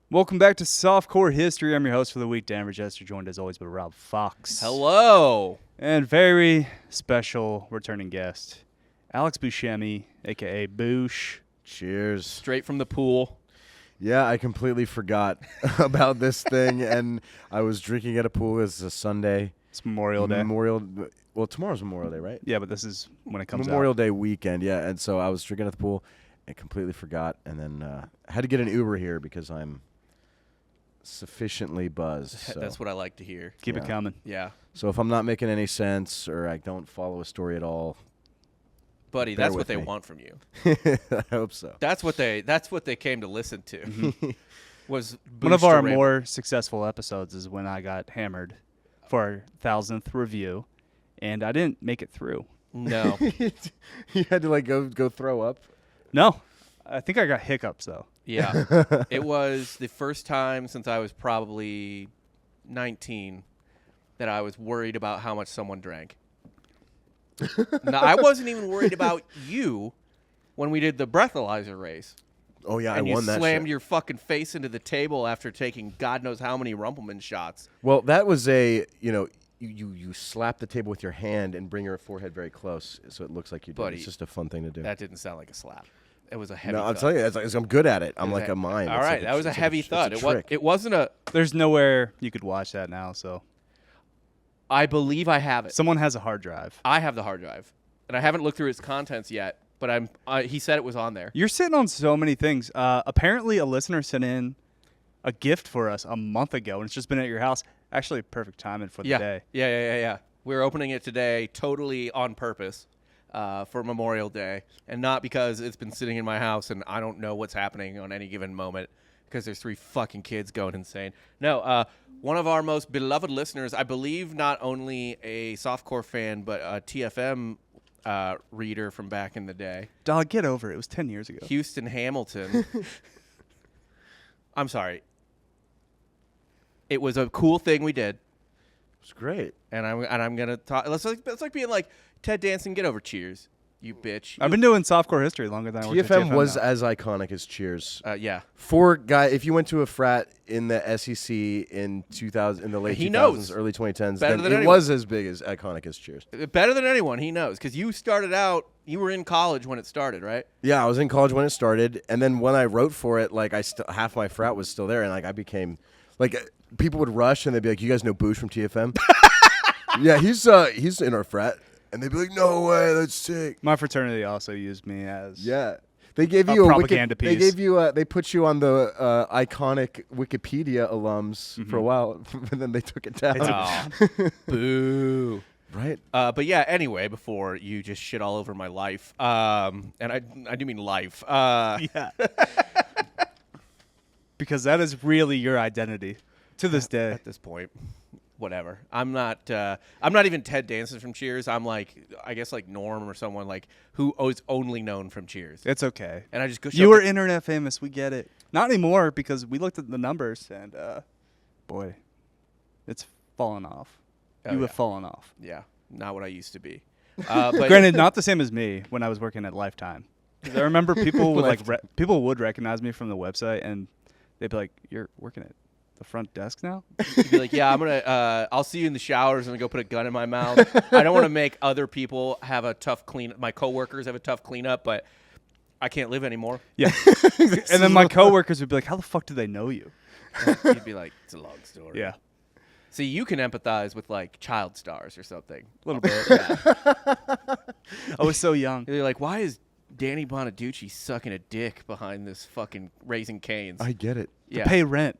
Welcome back to Softcore History. I'm your host for the week, Dan Regester, joined as always by Rob Fox. Hello. And very special returning guest, Alex Buscemi, a.k.a. Boosh. Cheers. Straight from the pool. Yeah, I completely forgot about this thing, and I was drinking at a pool. It's a Sunday. It's Memorial Day. Well, tomorrow's Memorial Day, right? Yeah, but this is when it comes Memorial out. Day weekend, yeah. And so I was drinking at the pool and completely forgot, and then I had to get an Uber here because I'm sufficiently buzzed. So. That's what I like to hear. Keep it coming. Yeah. So if I'm not making any sense or I don't follow a story at all, Buddy, bear that's what with they me. want from you. I hope so. That's what they came to listen to. Was One of our Boosh to more successful episodes is when I got hammered for our 1000th review, and I didn't make it through. No. You had to go throw up. No. I think I got hiccups, though. Yeah. It was the first time since I was probably 19 that I was worried about how much someone drank. No, I wasn't even worried about you when we did the breathalyzer race. Oh yeah, And I won you that. slammed shit. your fucking face into the table after taking God knows how many Rumpelman shots. Well, that was you slap the table with your hand and bring your forehead very close, so it looks like you did. Buddy, It's just a fun thing to do. That didn't sound like a slap. It was a heavy No, thud. I'm telling you, I'm good at it. I'm It was like a mime. All It's right, like that was a it's heavy it's thud. a trick. It wasn't a. There's nowhere you could watch that now, so. I believe I have it. Someone has a hard drive. I have the hard drive, and I haven't looked through its contents yet. But he said it was on there. You're sitting on so many things. Apparently, a listener sent in a gift for us a month ago, and it's just been at your house. Actually, perfect timing for the day. Yeah. We're opening it today, totally on purpose, for Memorial Day, and not because it's been sitting in my house and I don't know what's happening on any given moment because there's 3 fucking kids going insane. No, one of our most beloved listeners, I believe, not only a softcore fan but a TFM reader from back in the day. Dog, get over it. It was 10 years ago. Houston Hamilton. I'm sorry. It was a cool thing we did, It's great. and I'm gonna talk. It's like being like Ted Danson. Get over Cheers, you bitch. I've been doing softcore history longer than I worked at TFM was now. as iconic as Cheers. Yeah. If you went to a frat in the SEC in 2000, in the late He 2000s, knows. early 2010s, Better then than it anyone. was as big as iconic as Cheers. Better than anyone, he knows, because you started out. You were in college when it started, right? Yeah, I was in college when it started, and then when I wrote for it, like half my frat was still there, and like I became like people would rush and they'd be like, "You guys know Boosh from TFM?" Yeah, he's in our frat, and they'd be like, "No way, that's sick." My fraternity also used me as Yeah, they gave a you propaganda They piece. gave you they put you on the iconic Wikipedia alums for a while, and then they took it down. Oh, boo. Right? But yeah. Anyway, before you just shit all over my life, and I do mean life. Yeah. Because that is really your identity to this day. At this point, whatever. I'm not even Ted Danson from Cheers. I'm like, I guess like Norm or someone like who is only known from Cheers. It's okay. And I just go. You were internet famous. We get it. Not anymore because we looked at the numbers and, boy, it's fallen off. Oh, You yeah. have fallen off. Yeah, not what I used to be. But Granted, not the same as me when I was working at Lifetime. 'Cause I remember people would people would recognize me from the website and they'd be like, "You're working at the front desk now?" you'd be like, yeah, I'm gonna. I'll see you in the showers and go put a gun in my mouth. I don't want to make other people have a tough clean. My coworkers have a tough cleanup, but I can't live anymore. Yeah. And then my coworkers would be like, "How the fuck do they know you?" You'd be like, it's a long story. Yeah. See, you can empathize with like child stars or something. A little bit. Yeah. I was so young. You're like, why is Danny Bonaducci sucking a dick behind this fucking Raising Cane's? I get it. Yeah. Pay rent.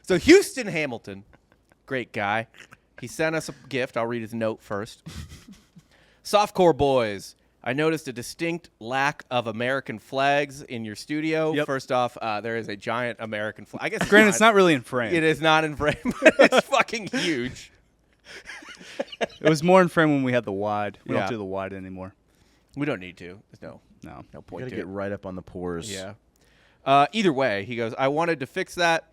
So Houston Hamilton, great guy. He sent us a gift. I'll read his note first. Softcore boys, I noticed a distinct lack of American flags in your studio. Yep. First off, there is a giant American flag. I guess Granted, it's not really in frame. It is not in frame, but it's fucking huge. It was more in frame when we had the wide. We Yeah. don't do the wide anymore. We don't need to. There's no No. You point gotta to get it. right up on the pores. Yeah. Either way, he goes, I wanted to fix that.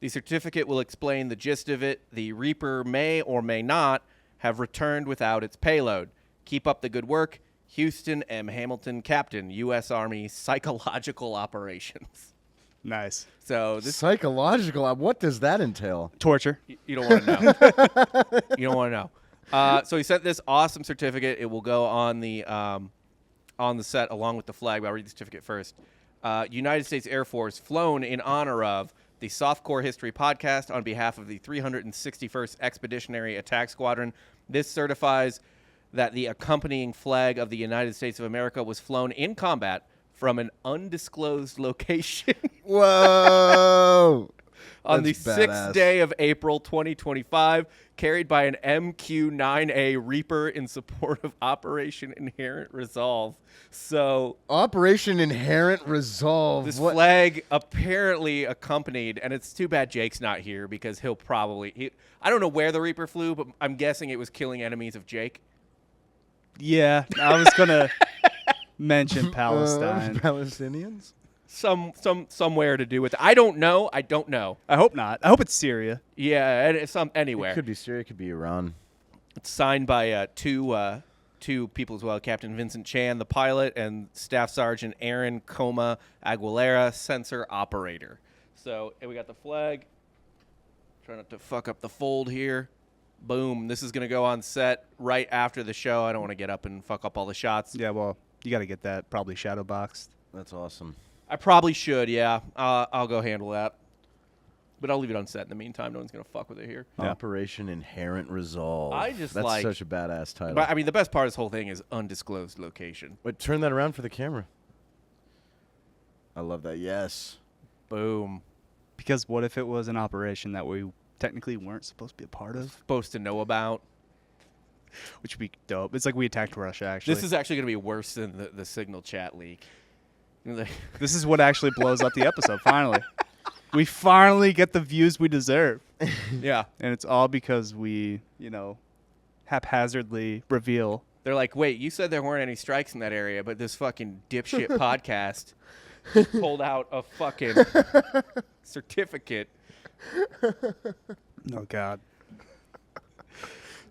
The certificate will explain the gist of it. The Reaper may or may not have returned without its payload. Keep up the good work. Houston M. Hamilton, Captain, U.S. Army Psychological Operations. Nice. So this Psychological. What does that entail? Torture. you don't want to know. You don't want to know. So he sent this awesome certificate. It will go on the set along with the flag. But I'll read the certificate first. United States Air Force, flown in honor of the Softcore History Podcast on behalf of the 361st Expeditionary Attack Squadron. This certifies that the accompanying flag of the United States of America was flown in combat from an undisclosed location. Whoa! On That's the 6th badass. day of April 2025, carried by an MQ-9A Reaper in support of Operation Inherent Resolve. So Operation Inherent Resolve. this What? flag apparently accompanied, and it's too bad Jake's not here because he'll probably... I don't know where the Reaper flew, but I'm guessing it was killing enemies of Jake. Yeah, I was gonna mention Palestine. Palestinians? Somewhere to do with it. I don't know. I hope not. I hope it's Syria. Yeah, and it's anywhere. It could be Syria. It could be Iran. It's signed by two people as well, Captain Vincent Chan, the pilot, and Staff Sergeant Aaron Coma Aguilera, sensor operator. So and we got the flag. Try not to fuck up the fold here. Boom. This is going to go on set right after the show. I don't want to get up and fuck up all the shots. Yeah, well, you got to get that probably shadow boxed. That's awesome. I probably should, yeah. I'll go handle that. But I'll leave it on set in the meantime. No one's going to fuck with it here. Yeah. Operation Inherent Resolve. I just That's like- such a badass title. But, I mean, the best part of this whole thing is undisclosed location. Wait, turn that around for the camera. I love that. Yes. Boom. Because what if it was an operation that we technically weren't supposed to be a part of? Supposed to know about. Which would be dope. It's like we attacked Russia, actually. This is actually going to be worse than the Signal chat leak. This is what actually blows up the episode, finally. We finally get the views we deserve. Yeah. And it's all because we, haphazardly reveal. They're like, wait, you said there weren't any strikes in that area, but this fucking dipshit podcast just pulled out a fucking certificate. Oh, God.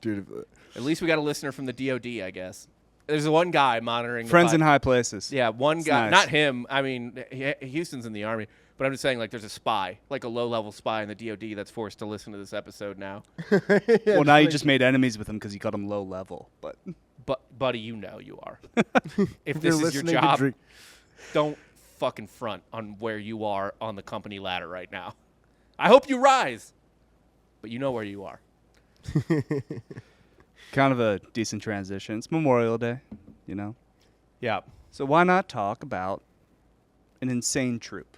Dude. At least we got a listener from the DOD, I guess. There's one guy monitoring Friends the in high places. Yeah, one It's guy. nice. Not him. I mean, Houston's in the Army. But I'm just saying, like, there's a spy, like a low-level spy in the DOD that's forced to listen to this episode now. Well, now you just made enemies with him because you got him low level. But But, buddy, you know you are. If You're this is your listening to job, drink- don't fucking front on where you are on the company ladder right now. I hope you rise, but you know where you are. kind of a decent transition. It's Memorial Day, Yeah. So why not talk about an insane troop?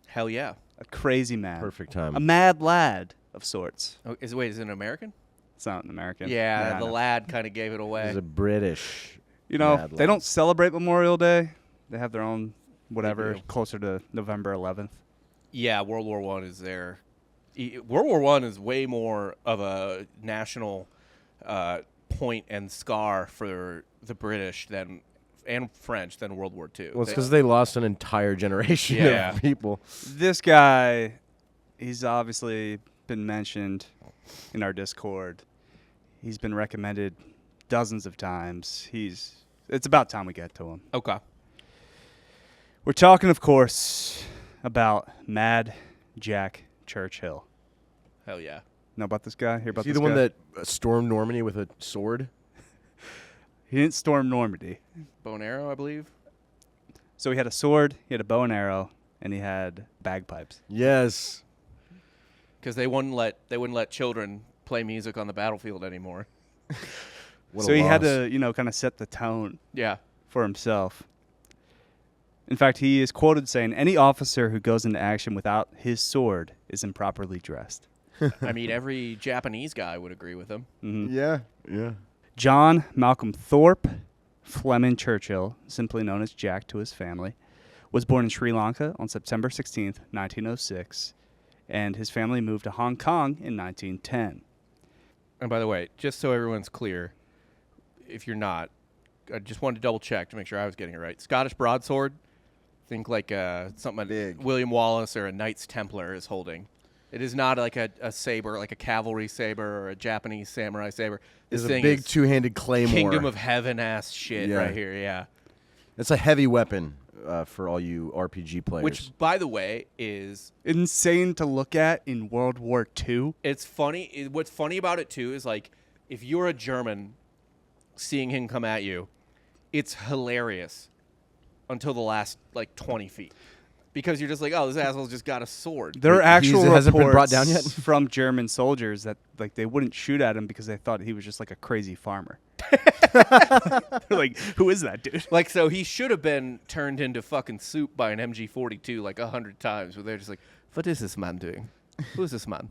Hell yeah. A crazy man. Perfect time. A mad lad of sorts. Oh, is it an American? It's not an American. Yeah, I the know. lad kind of gave it away. He's a British. mad They lad. don't celebrate Memorial Day. They have their own whatever do. closer to November 11th. Yeah, World War I is there. World War I is way more of a national point and scar for the British and French than World War II. Well, it's because they lost an entire generation Yeah. of people. This guy, he's obviously been mentioned in our Discord. He's been recommended dozens of times. It's about time we get to him. Okay. We're talking, of course, about Mad Jack Churchill. Hell yeah. Know about this guy? Hear about Is he this the one guy? that stormed Normandy with a sword? He didn't storm Normandy. Bow and arrow, I believe. So he had a sword, he had a bow and arrow, and he had bagpipes. Yes. Because they wouldn't let children play music on the battlefield anymore. What So a he had loss. to, kind of set the tone Yeah. for himself. In fact, he is quoted saying, "Any officer who goes into action without his sword is improperly dressed." I mean, every Japanese guy would agree with him. Mhm. Yeah. Yeah. John Malcolm Thorpe Fleming Churchill, simply known as Jack to his family, was born in Sri Lanka on September 16th, 1906, and his family moved to Hong Kong in 1910. And by the way, just so everyone's clear, if you're not, I just wanted to double check to make sure I was getting it right. Scottish broadsword, think like something Big. William Wallace or a Knights Templar is holding. It is not like a saber, like a cavalry saber or a Japanese samurai saber. This It's a thing big is two-handed claymore. Kingdom of Heaven ass shit Yeah. right here. Yeah. It's a heavy weapon for all you RPG players. Which, by the way, is insane to look at in World War II. it's funny. What's funny about it too is like if you're a German, seeing him come at you, it's hilarious until the last like 20 feet. Because you're just like, oh, this asshole's just got a sword. There are actual hasn't been brought reports down yet? from German soldiers that like they wouldn't shoot at him because they thought he was just like a crazy farmer. They're like, who is that dude? Like, so he should have been turned into fucking soup by an MG42 like 100 times. But they're just like, what is this man doing? Who's this man?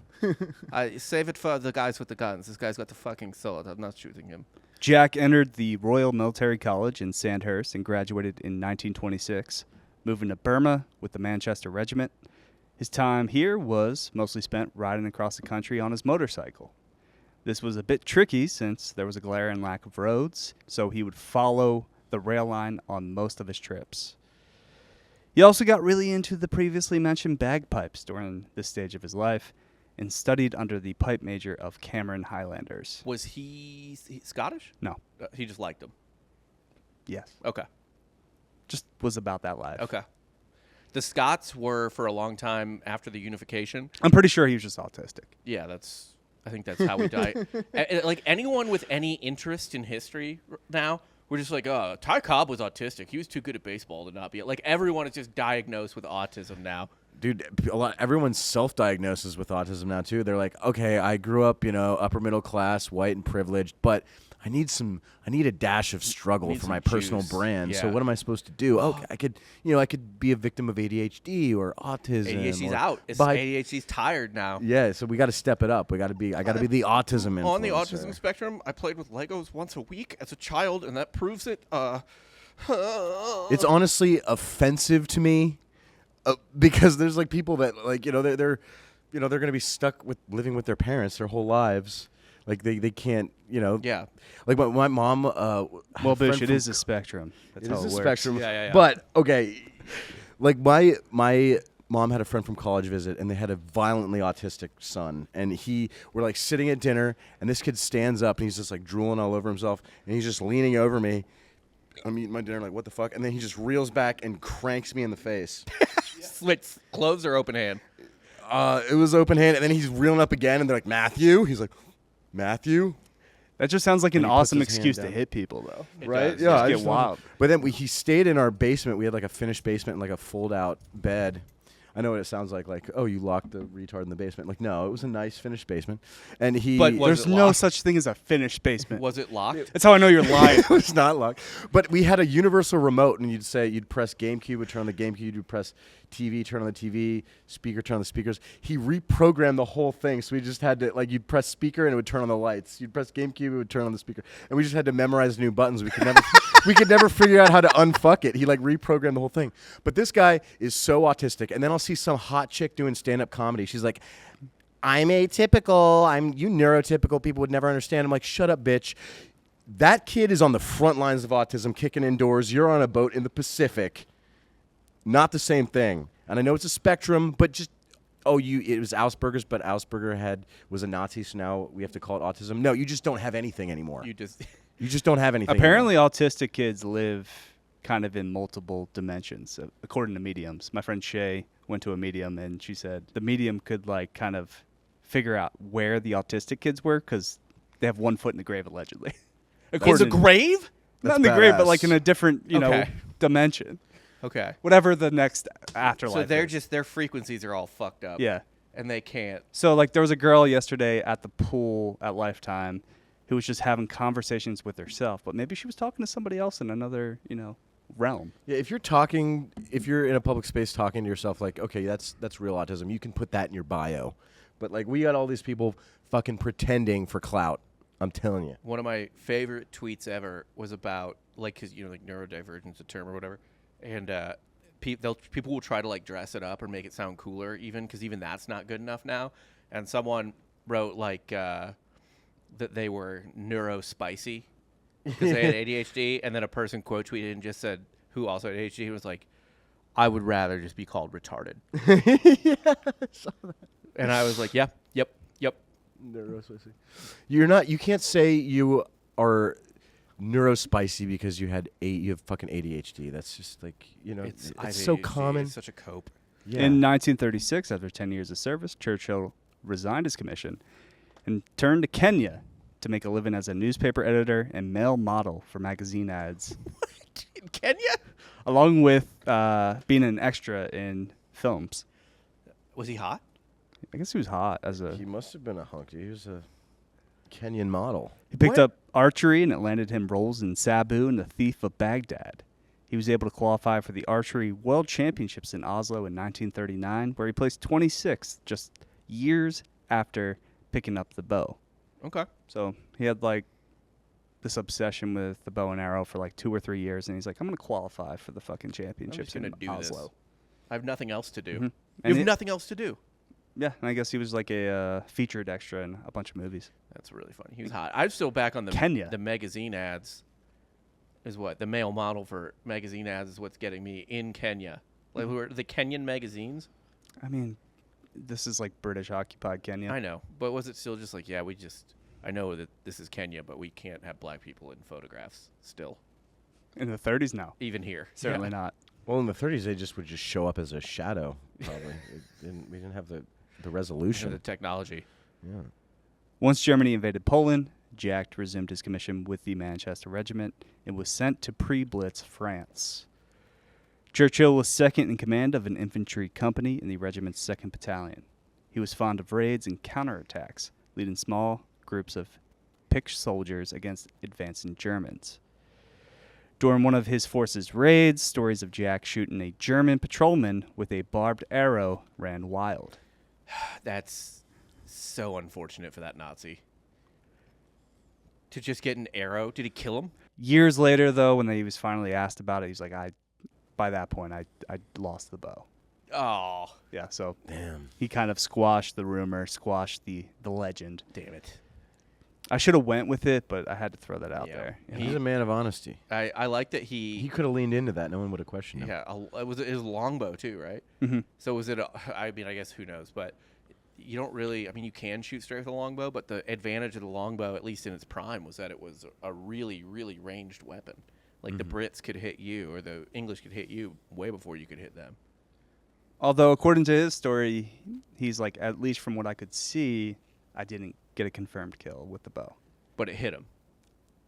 I save it for the guys with the guns. This guy's got the fucking sword. I'm not shooting him. Jack entered the Royal Military College in Sandhurst and graduated in 1926, moving to Burma with the Manchester Regiment. His time here was mostly spent riding across the country on his motorcycle. This was a bit tricky since there was a glaring lack of roads, so he would follow the rail line on most of his trips. He also got really into the previously mentioned bagpipes during this stage of his life and studied under the pipe major of Cameron Highlanders. Was he Scottish? No. He just liked him. Yes. Okay. Just was about that life. Okay. The Scots were, for a long time after the unification. I'm pretty sure he was just autistic. Yeah, I think that's how we died. Like anyone with any interest in history now, we're just like, oh, Ty Cobb was autistic. He was too good at baseball to not be. Like everyone is just diagnosed with autism now. Dude, everyone's self-diagnoses with autism now too. They're like, okay, I grew up, upper middle class, white and privileged, but I need a dash of struggle Need for some my personal juice. brand. So Yeah. what am I supposed to do? Oh, I could be a victim of ADHD or autism. ADHD's or out. ADHD's tired now. Yeah, so we got to step it up. I got to be the autism influencer. On the autism spectrum, I played with Legos once a week as a child, and that proves it. It's honestly offensive to me because there's like people that they're going to be stuck with living with their parents their whole lives. Like they can't, Yeah. Like my mom. Well, Bish, it is a spectrum. That's It how is it a works. spectrum. Yeah. But okay, like my mom had a friend from college visit, and they had a violently autistic son. And we're like sitting at dinner, and this kid stands up, and he's just like drooling all over himself, and he's just leaning over me. I'm eating my dinner, like what the fuck, and then he just reels back and cranks me in the face. Switch closed or open hand? It was open hand, and then he's reeling up again, and they're like, Matthew. He's like, Matthew. That just sounds like an And he puts awesome his hand excuse to down. hit people, though. It Right? does. Yeah. Just I get just wild. But then he stayed in our basement. We had like a finished basement and like a fold-out bed. I know what it sounds like, oh, you locked the retard in the basement. Like, no, it was a nice finished basement. And But was There's it no locked? such thing as a finished basement. Was it locked? That's how I know you're lying. it was not locked. But we had a universal remote, and you'd press GameCube, would turn on the GameCube, you'd press TV, turn on the TV, speaker, turn on the speakers. He reprogrammed the whole thing, so we just had to, like, you'd press speaker, and it would turn on the lights. You'd press GameCube, it would turn on the speaker. And we just had to memorize new buttons. We could never figure out how to unfuck it. He, like, reprogrammed the whole thing. But this guy is so autistic. And then I'll see some hot chick doing stand-up comedy. She's like, I'm atypical. You neurotypical people would never understand. I'm like, shut up, bitch. That kid is on the front lines of autism, kicking indoors. You're on a boat in the Pacific. Not the same thing. And I know it's a spectrum, but just, it was Asperger's, but Asperger was a Nazi, so now we have to call it autism. No, you just don't have anything anymore. You just You just don't have anything. Apparently, autistic kids live kind of in multiple dimensions, according to mediums. My friend Shay went to a medium, and she said the medium could like kind of figure out where the autistic kids were because they have one foot in the grave, allegedly. in the grave? Not in the grave, but badass. like in a different, Okay. dimension. Okay. Whatever the next afterlife So is. their frequencies are all fucked up. Yeah. And they can't. So, like, there was a girl yesterday at the pool at Lifetime who was just having conversations with herself, but maybe she was talking to somebody else in another, realm. Yeah, if you're in a public space talking to yourself, like, okay, that's real autism. You can put that in your bio. But like, we got all these people fucking pretending for clout. I'm telling you. One of my favorite tweets ever was about, like, because, like neurodivergence, a term or whatever. And people will try to, like, dress it up or make it sound cooler, even, because even that's not good enough now. And someone wrote, like, that they were neurospicy because they had ADHD. And then a person quote tweeted and just said, who also had ADHD, was like, I would rather just be called retarded. Yeah, I saw that. And I was like, yeah, yep. You can't say you are neurospicy because you have fucking ADHD. That's just like, it's so common. It's such a cope. Yeah. In 1936, after 10 years of service, Churchill resigned his commission and turned to Kenya to make a living as a newspaper editor and male model for magazine ads. What? In Kenya? Along with being an extra in films. Was he hot? I guess he was hot as a... He must have been a hunk. He was a Kenyan model. He picked up archery, and it landed him roles in Sabu and The Thief of Baghdad. He was able to qualify for the Archery World Championships in Oslo in 1939, where he placed 26th just years after picking up the bow. Okay. So he had like this obsession with the bow and arrow for like 2 or 3 years, and he's like, I'm going to qualify for the fucking championships in Oslo. I have nothing else to do. Mm-hmm. You have nothing else to do. Yeah, and I guess he was like a featured extra in a bunch of movies. That's really funny. He was hot. I'm still back on the Kenya. The magazine ads. Is what the male model for magazine ads is what's getting me in Kenya. Like who are the Kenyan magazines? I mean, this is like British occupied Kenya. I know, but was it still just like I know that this is Kenya, but we can't have black people in photographs still. In the 30s, no. Even here. Certainly not. Well, in the 30s, they just would just show up as a shadow, probably. We didn't have the resolution. The technology. Yeah. Once Germany invaded Poland, Jack resumed his commission with the Manchester Regiment and was sent to pre-Blitz France. Churchill was second in command of an infantry company in the regiment's 2nd Battalion. He was fond of raids and counterattacks, leading small groups of picked soldiers against advancing Germans. During one of his force's raids, stories of Jack shooting a German patrolman with a barbed arrow ran wild. That's so unfortunate for that Nazi. To just get an arrow. Did he kill him? Years later, though, when he was finally asked about it, he's like, by that point, I lost the bow. Oh. Yeah, so Damn. he kind of squashed the rumor, squashed the legend. Damn it. I should have went with it, but I had to throw that out there. He's a man of honesty. I like that he could have leaned into that. No one would have questioned him. Yeah, it was his longbow too, right? Mm-hmm. So was it? I guess who knows, but you don't really. I mean, you can shoot straight with a longbow, but the advantage of the longbow, at least in its prime, was that it was a really, really ranged weapon. Like the Brits could hit you, or the English could hit you way before you could hit them. Although, according to his story, he's like, at least from what I could see, I didn't get a confirmed kill with the bow. But it hit him.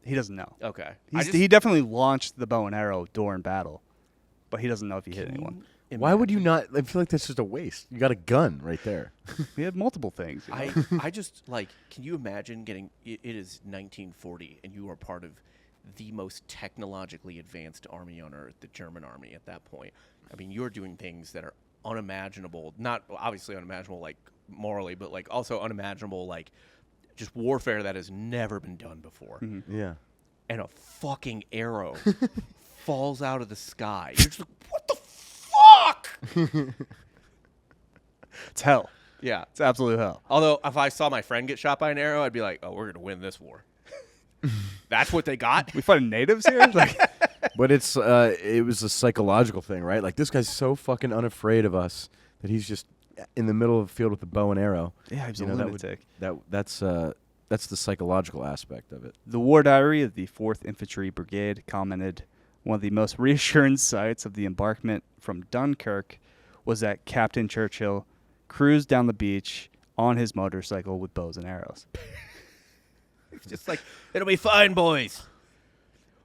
He doesn't know. Okay. He definitely launched the bow and arrow during battle, but he doesn't know if he hit anyone. Why would you not? I feel like that's just a waste. You got a gun right there. He had multiple things. I just, like, can you imagine getting, it is 1940, and you are part of the most technologically advanced army on earth, the German army at that point. I mean, you're doing things that are unimaginable, not obviously unimaginable, like, morally, but, like, also unimaginable, like, just warfare that has never been done before. Mm-hmm. Yeah. And a fucking arrow falls out of the sky. You're just like, what the fuck? It's hell. Yeah. It's absolute hell. Although, if I saw my friend get shot by an arrow, I'd be like, oh, we're going to win this war. That's what they got? We fighting natives here? Like, But it was a psychological thing, right? Like, this guy's so fucking unafraid of us that he's just in the middle of the field with a bow and arrow. yeah, he's a lunatic. That's the psychological aspect of it. The War Diary of the 4th Infantry Brigade commented, one of the most reassuring sights of the embarkment from Dunkirk was that Captain Churchill cruised down the beach on his motorcycle with bows and arrows. It's just like, it'll be fine, boys.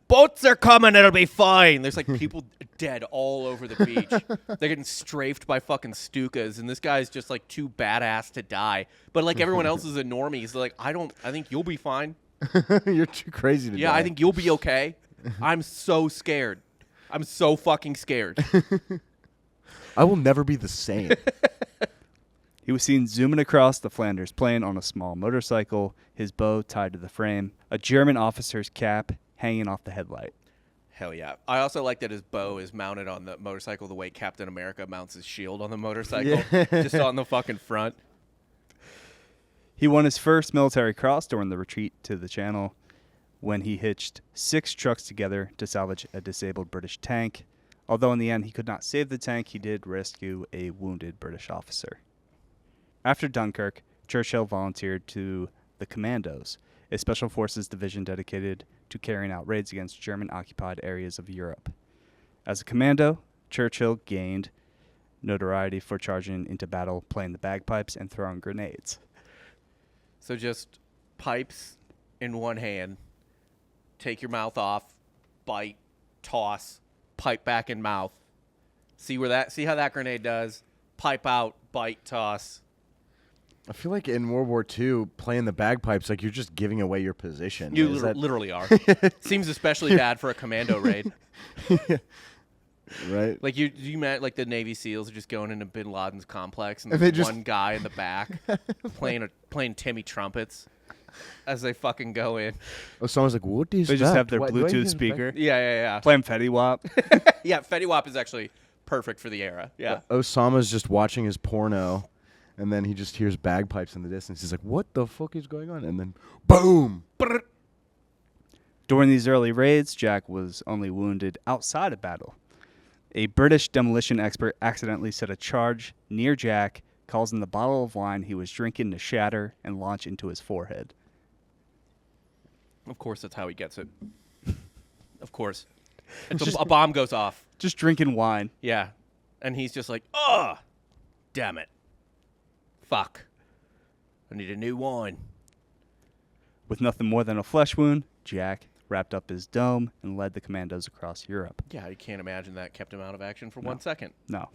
Boats are coming, it'll be fine. There's like people dead all over the beach. They're getting strafed by fucking Stukas, and this guy's just like too badass to die. But like everyone else is a normie. So like, I think you'll be fine. You're too crazy to die. Yeah, I think you'll be okay. I'm so scared. I'm so fucking scared. I will never be the same. He was seen zooming across the Flanders plain on a small motorcycle, his bow tied to the frame, a German officer's cap hanging off the headlight. Hell yeah. I also like that his bow is mounted on the motorcycle the way Captain America mounts his shield on the motorcycle, just on the fucking front. He won his first military cross during the retreat to the Channel when he hitched 6 trucks together to salvage a disabled British tank. Although in the end he could not save the tank, he did rescue a wounded British officer. After Dunkirk, Churchill volunteered to the Commandos, a special forces division dedicated to carrying out raids against German-occupied areas of Europe. As a commando, Churchill gained notoriety for charging into battle, playing the bagpipes, and throwing grenades. So just pipes in one hand, take your mouth off, bite, toss, pipe back in mouth. See how that grenade does. Pipe out, bite, toss. I feel like in World War II, playing the bagpipes, like you're just giving away your position. You literally are. Seems especially bad for a commando raid. Right? Like you meant like the Navy SEALs are just going into Bin Laden's complex and And there's they just- one guy in the back playing Timmy trumpets as they fucking go in. Oh, someone's like, what is They that? just have their Why- do I hear Bluetooth the speaker, Yeah. playing Fetty Wap. Yeah, Fetty Wap is actually perfect for the era. Yeah. Osama's just watching his porno, and then he just hears bagpipes in the distance. He's like, what the fuck is going on? And then, boom! During these early raids, Jack was only wounded outside of battle. A British demolition expert accidentally set a charge near Jack, causing the bottle of wine he was drinking to shatter and launch into his forehead. Of course, that's how he gets it. Of course. A bomb goes off. Just drinking wine. Yeah. And he's just like, oh, damn it. Fuck. I need a new wine. With nothing more than a flesh wound, Jack wrapped up his dome and led the commandos across Europe. Yeah, I can't imagine that kept him out of action for 1 second. No.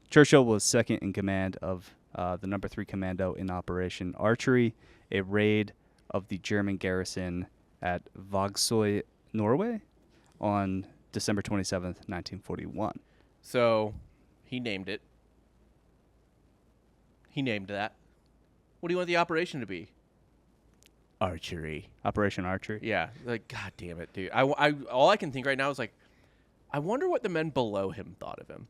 Churchill was second in command of the number 3 commando in Operation Archery, a raid of the German garrison at Vagsøy, Norway, on December 27th, 1941. So he named it. He named that. What do you want the operation to be? Archery. Operation Archery. Yeah. Like, God damn it, dude. All I can think right now is like, I wonder what the men below him thought of him.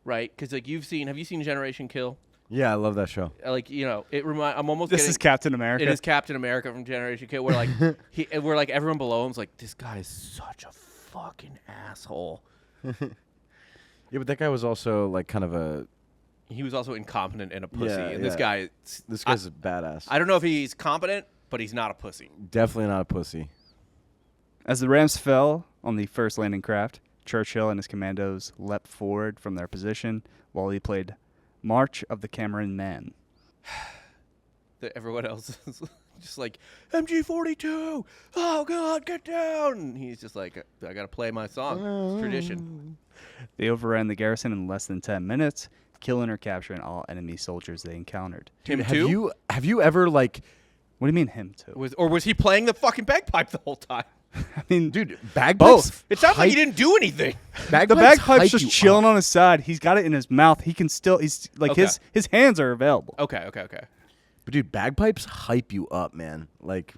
Right? Because like have you seen Generation Kill? Yeah, I love that show. Like, I'm almost This getting, is Captain America. It is Captain America from Generation Kill, where like where like everyone below him's like, this guy is such a fucking asshole. Yeah, but that guy was also like kind of a... He was also incompetent and a pussy. Yeah, and this yeah. guy, This guy's a badass. I don't know if he's competent, but he's not a pussy. Definitely not a pussy. As the Rams fell on the first landing craft, Churchill and his commandos leapt forward from their position while he played March of the Cameron Men. Everyone else is just like, MG42, oh God, get down. And he's just like, I got to play my song. It's tradition. They overran the garrison in less than 10 minutes, killing or capturing all enemy soldiers they encountered. Him Have too? you ever like... What do you mean him too? Was he playing the fucking bagpipe the whole time? I mean, Dude, bagpipes... both. It sounds like he didn't do anything. The bagpipe's just chilling on his side. He's got it in his mouth. He can still, he's like Okay. his hands are available. Okay. But dude, bagpipes hype you up, man. Like,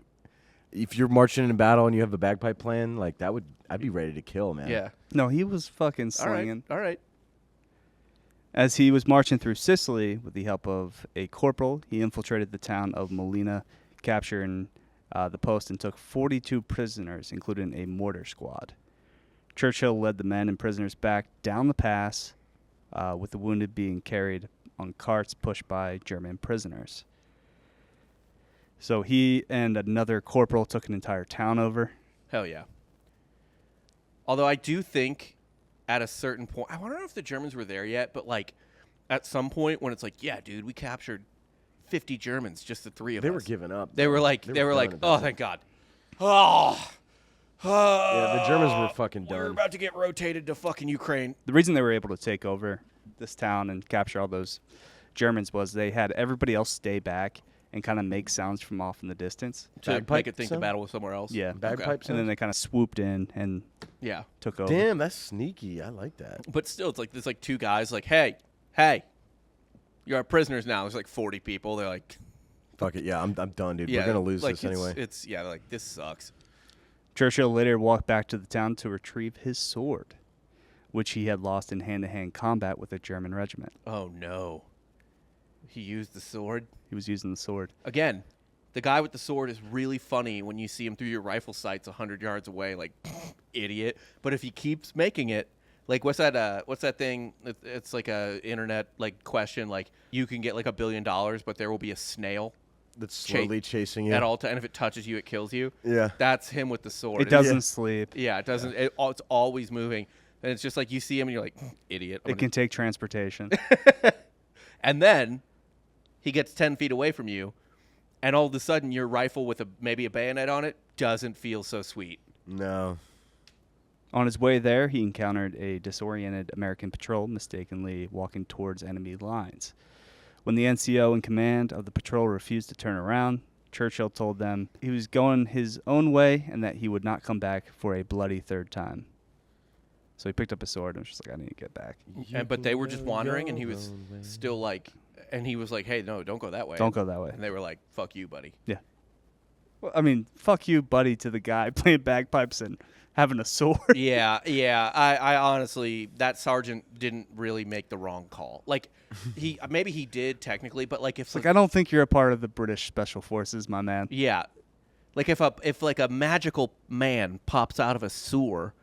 if you're marching in battle and you have a bagpipe playing, like I'd be ready to kill, man. Yeah. No, he was fucking All slinging. right. As he was marching through Sicily with the help of a corporal, he infiltrated the town of Molina, capturing the post, and took 42 prisoners, including a mortar squad. Churchill led the men and prisoners back down the pass, with the wounded being carried on carts pushed by German prisoners. So he and another corporal took an entire town over. Hell yeah. Although I do think at a certain point, I don't know if the Germans were there yet, but like at some point when it's like, yeah, dude, we captured 50 Germans, just the 3 of us. They were giving up. They were like, done oh, thank God. Oh. Yeah, the Germans were fucking done. We're about to get rotated to fucking Ukraine. The reason they were able to take over this town and capture all those Germans was they had everybody else stay back and kind of make sounds from off in the distance. To Bagpipe make it think the sound? battle was somewhere else. Yeah. Bagpipe And then they kind of swooped in and Yeah. took over. Damn, that's sneaky. I like that. But still, it's like there's like 2 guys like, hey, you're our prisoners now. There's like 40 people. They're like, Fuck it. Yeah, I'm done, dude. yeah, We're gonna lose like this anyway. They're like, this sucks. Churchill later walked back to the town to retrieve his sword, which he had lost in hand-to-hand combat with a German regiment. Oh no. He used the sword. He was using the sword. Again, the guy with the sword is really funny when you see him through your rifle sights 100 yards away, like, idiot. But if he keeps making it, Like, what's that thing? It's like a internet like question. Like, you can get like $1 billion, but there will be a snail That's slowly chasing you at all times. And if it touches you, it kills you. Yeah. That's him with the sword. It doesn't sleep. Yeah, it doesn't. It's always moving. And it's just like you see him and you're like, idiot. It can take transportation. And then he gets 10 feet away from you, and all of a sudden your rifle with maybe a bayonet on it doesn't feel so sweet. No. On his way there, he encountered a disoriented American patrol mistakenly walking towards enemy lines. When the NCO in command of the patrol refused to turn around, Churchill told them he was going his own way and that he would not come back for a bloody third time. So he picked up his sword and was just like, I need to get back. But they were just wandering, and he was still like, and he was like, hey, no, don't go that way. Don't go that way. And they were like, fuck you, buddy. Yeah. Well, I mean, fuck you, buddy, to the guy playing bagpipes and having a sword. Yeah. I honestly, that sergeant didn't really make the wrong call. Like, maybe he did technically, but like if It's like, I don't think you're a part of the British Special Forces, my man. Yeah. Like if like a magical man pops out of a sewer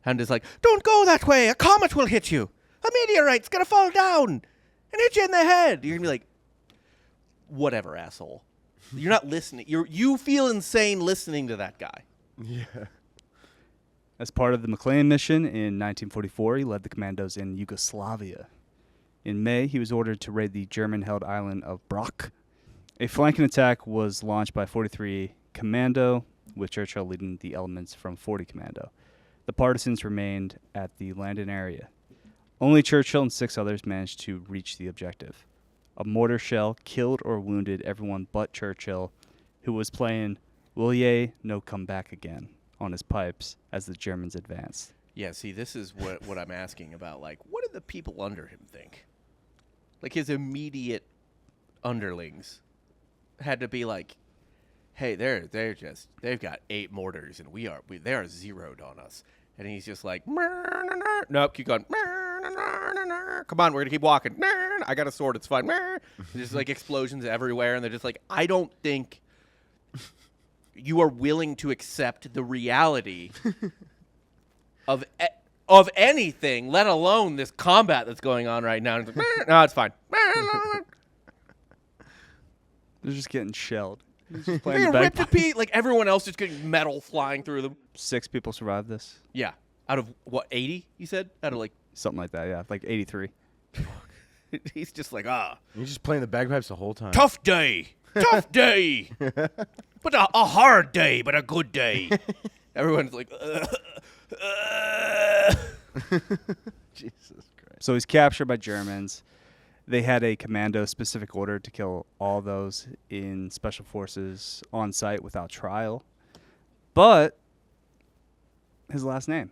and is like, don't go that way, a comet will hit you. A meteorite's gonna fall down and hit you in the head. You're gonna be like, whatever, asshole. You're not listening. You feel insane listening to that guy. Yeah. As part of the McLean mission in 1944, he led the commandos in Yugoslavia. In May, he was ordered to raid the German-held island of Brock. A flanking attack was launched by 43 Commando, with Churchill leading the elements from 40 Commando. The partisans remained at the landing area. Only Churchill and 6 others managed to reach the objective. A mortar shell killed or wounded everyone but Churchill, who was playing Will Ye No Come Back Again on his pipes as the Germans advanced. Yeah, see, this is what I'm asking about. Like, what did the people under him think? Like, his immediate underlings had to be like, hey, they've got 8 mortars and they are zeroed on us. And he's just like, nope, keep going. Come on, we're gonna keep walking. I got a sword, it's fine. There's like explosions everywhere, and they're just like, I don't think you are willing to accept the reality of anything, let alone this combat that's going on right now. And it's like, no, it's fine. They're just getting shelled. They're ripped to pieces. Like everyone else is getting metal flying through them. 6 people survived this. Yeah. Out of what, 80, you said? Out of like Something like that, yeah. Like 83. he's just like, He's just playing the bagpipes the whole time. tough day. Tough day. But a hard day, but a good day. Everyone's like, Jesus Christ. So he's captured by Germans. They had a commando-specific order to kill all those in Special Forces on site without trial. But his last name.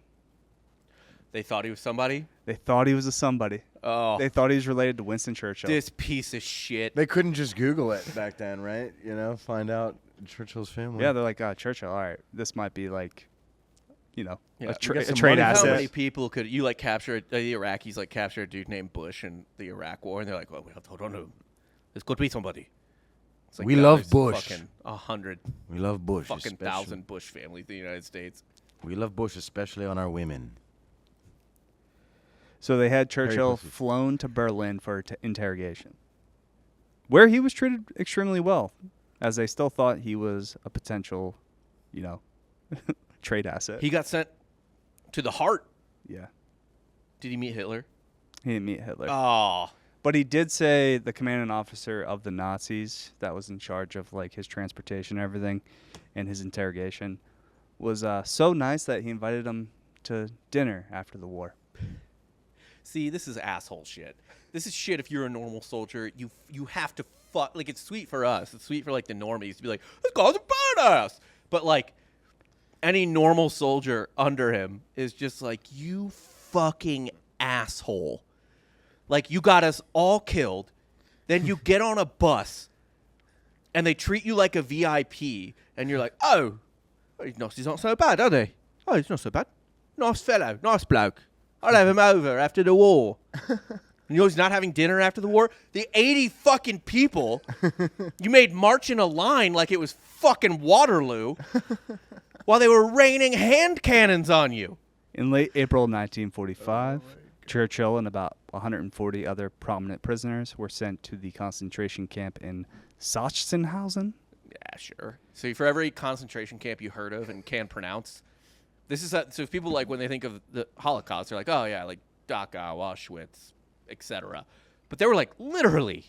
they thought he was somebody. They thought he was a somebody. Oh, They thought he was related to Winston Churchill. this piece of shit. They couldn't just Google it back then, right? You know, find out Churchill's family. Yeah, they're like, Churchill, all right, this might be like, Yeah. a get trade some money. How asset. many people could you like capture? The Iraqis like capture a dude named Bush in the Iraq War, and they're like, "Well, we have to hold on to him. This could be somebody." It's like, We no, love there's Bush. Fucking 100 We love Bush. fucking especially. 1,000 Bush families in the United States. We love Bush, especially on our women. So they had Churchill pussy. flown to Berlin for interrogation, where he was treated extremely well, as they still thought he was a potential, trade asset. He got sent to the heart. Yeah. Did he meet Hitler? He didn't meet Hitler. Oh, But he did say the commanding officer of the Nazis that was in charge of like his transportation and everything and his interrogation was so nice that he invited him to dinner after the war. see, this is asshole shit. This is shit. If you're a normal soldier, you have to fuck. Like, it's sweet for us. It's sweet for like the normies to be like, this guy's a badass. But like, any normal soldier under him is just like, you fucking asshole. Like, you got us all killed. Then you get on a bus and they treat you like a VIP. And you're like, oh, he's not so bad, are they? Oh, he's not so bad. Nice fellow. Nice bloke. I'll have him over after the war. You know he's not having dinner after the war? The 80 fucking people you made march in a line like it was fucking Waterloo while they were raining hand cannons on you. In late April 1945, Churchill and about 140 other prominent prisoners were sent to the concentration camp in Sachsenhausen. Yeah, sure. So for every concentration camp you heard of and can pronounce, this is so if people like when they think of the Holocaust, they're like, oh yeah, like Dachau, Auschwitz, etc. But there were like literally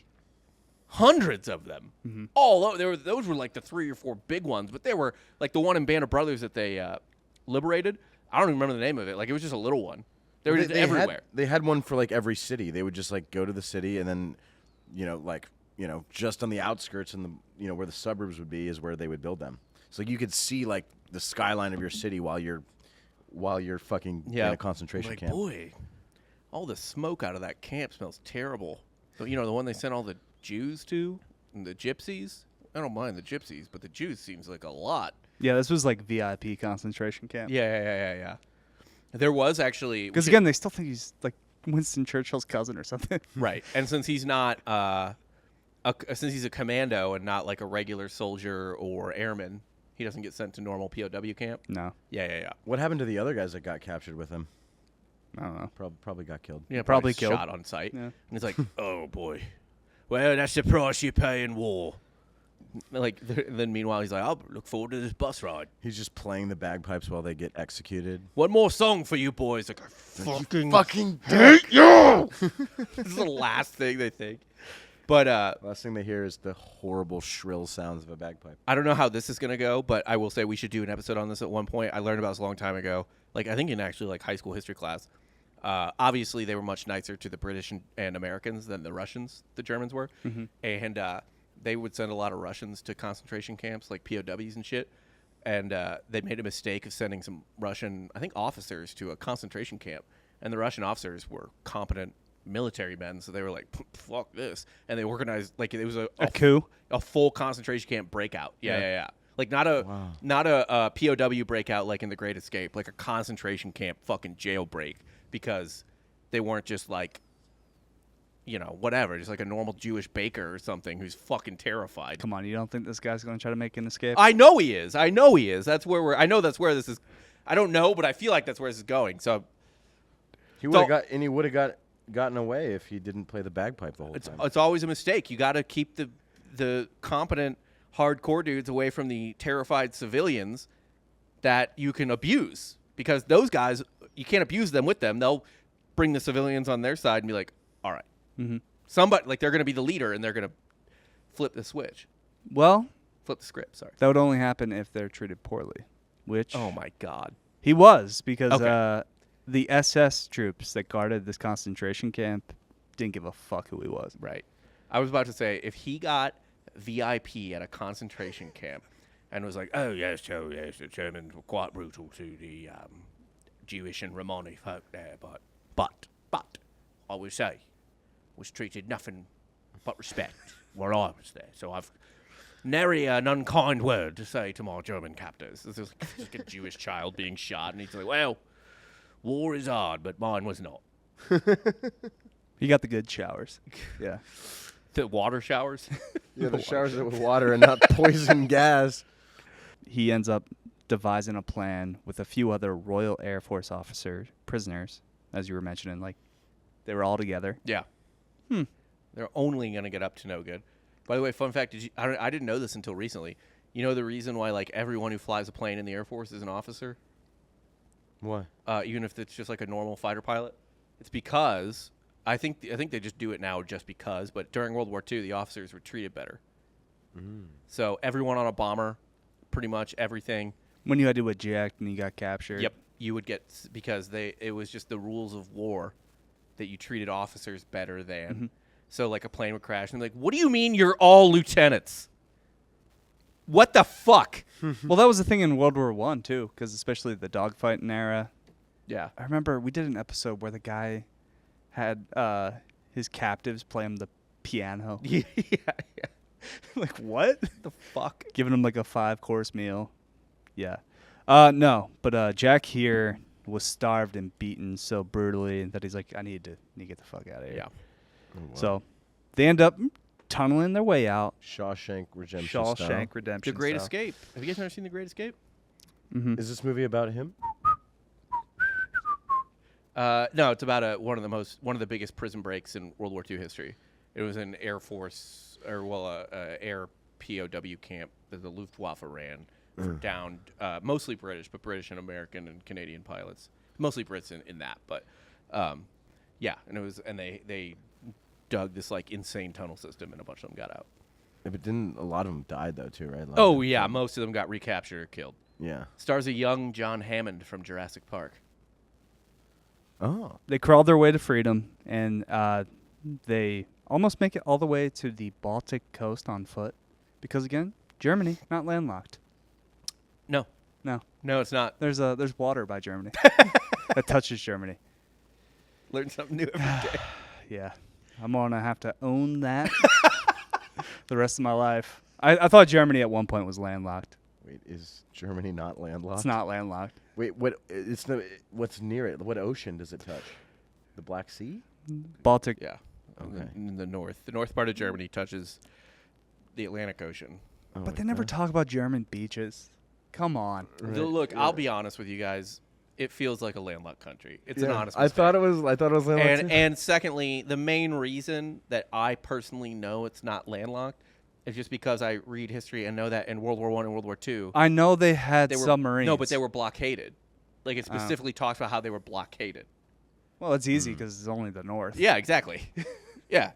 hundreds of them. Mm-hmm. Those were like the 3 or 4 big ones, but there were like the one in Band of Brothers that they liberated. I don't even remember the name of it. Like it was just a little one. They were just everywhere. They had one for like every city. They would just like go to the city and then, just on the outskirts and where the suburbs would be is where they would build them. So you could see like the skyline of your city while you're fucking in a concentration camp. Boy, all the smoke out of that camp smells terrible. So, the one they sent all the Jews to and the gypsies. I don't mind the gypsies, but the Jews seems like a lot. Yeah, this was like VIP concentration camp. Yeah. There was actually because again they still think he's like Winston Churchill's cousin or something. Right, and since he's not since he's a commando and not like a regular soldier or airman, he doesn't get sent to normal POW camp. No. Yeah. What happened to the other guys that got captured with him? I don't know. Probably got killed. Yeah, probably killed. Shot on sight. Yeah. And he's like, oh boy, well that's the price you pay in war. Like then meanwhile he's like, I'll look forward to this bus ride. He's just playing the bagpipes while they get executed. One more song for you boys. Like, I fucking hate you. This is the last thing they think. But last thing they hear is the horrible shrill sounds of a bagpipe. I don't know how this is gonna go, but I will say we should do an episode on this at one point. I learned about this a long time ago. Like I think in actually like high school history class. Obviously they were much nicer to the British and Americans than the Russians, the Germans were. Mm-hmm. And they would send a lot of Russians to concentration camps, like POWs and shit. And they made a mistake of sending some Russian, I think, officers to a concentration camp. And the Russian officers were competent military men, so they were like, fuck this. And they organized, like, it was a coup? A full concentration camp breakout. Yeah. Like, not a POW breakout like in The Great Escape, like a concentration camp fucking jailbreak, because they weren't just like, whatever, just like a normal Jewish baker or something who's fucking terrified. Come on, you don't think this guy's going to try to make an escape? I know he is. That's where I know that's where this is. I don't know, but I feel like that's where this is going. So he would have gotten away if he didn't play the bagpipe the whole time. It's always a mistake. You got to keep the competent hardcore dudes away from the terrified civilians that you can abuse, because those guys, you can't abuse them with them. They'll bring the civilians on their side and be like, all right. Mm-hmm. Somebody, like, they're going to be the leader and they're going to flip the switch. Well, flip the script, sorry. That would only happen if they're treated poorly, which... Oh, my God. He was, because the SS troops that guarded this concentration camp didn't give a fuck who he was. Right. I was about to say, if he got VIP at a concentration camp and was like, oh, yes, the Germans were quite brutal to the Jewish and Romani folk there, but I would say, was treated nothing but respect where I was there. So I've nary an unkind word to say to my German captors. This is like a Jewish child being shot, and he's like, well, war is hard, but mine was not. He got the good showers. Yeah. The water showers? Yeah, the showers with water and not poison gas. He ends up devising a plan with a few other Royal Air Force prisoners, as you were mentioning. Like, they were all together. Yeah. They're only going to get up to no good. By the way, fun fact, I didn't know this until recently. You know the reason why, like, everyone who flies a plane in the Air Force is an officer? Why? Even if it's just like a normal fighter pilot? It's because, I think they just do it now just because, but during World War II, the officers were treated better. So everyone on a bomber, pretty much everything. When you had to eject and you got captured. Yep. You would get, because it was just the rules of war that you treated officers better than. Mm-hmm. So, like, a plane would crash, and they're like, what do you mean you're all lieutenants? What the fuck? Well, that was the thing in World War I, too, because especially the dogfighting era. Yeah. I remember we did an episode where the guy had his captives play him the piano. Yeah. Like, what? The fuck? Giving him, like, a 5-course meal. Yeah. No, but Jack here was starved and beaten so brutally that he's like, I need to get the fuck out of here. Yeah. Oh, wow. So they end up tunneling their way out. Shawshank Redemption The Great style. Escape. Have you guys never seen The Great Escape? Mm-hmm. Is this movie about him? No, it's about one of the biggest prison breaks in World War II history. It was an Air Force air POW camp that the Luftwaffe ran for downed mostly British, but British and American and Canadian pilots, mostly Brits in that. But yeah, and they dug this like insane tunnel system, and a bunch of them got out. Yeah, but didn't a lot of them died though too, right? Oh yeah, most of them got recaptured or killed. Yeah. Stars a young John Hammond from Jurassic Park. Oh. They crawled their way to freedom, and they almost make it all the way to the Baltic coast on foot. Because, again, Germany, not landlocked. No. No. No, it's not. There's water by Germany that touches Germany. Learn something new every day. Yeah. I'm going to have to own that the rest of my life. I thought Germany at one point was landlocked. Wait, is Germany not landlocked? It's not landlocked. Wait, what's near it? What ocean does it touch? The Black Sea? Baltic. Yeah. Okay. In the north. The north part of Germany touches the Atlantic Ocean. Oh, But they never talk about German beaches. Come on. Right. Look, I'll be honest with you guys. It feels like a landlocked country. It's an honest I mistake. thought it was landlocked. And secondly, the main reason that I personally know it's not landlocked is just because I read history and know that in World War I and World War II, I know they had they were submarines. No, but they were blockaded. Like it specifically talks about how they were blockaded. Well, it's easy because it's only the north. Yeah, exactly. Yeah,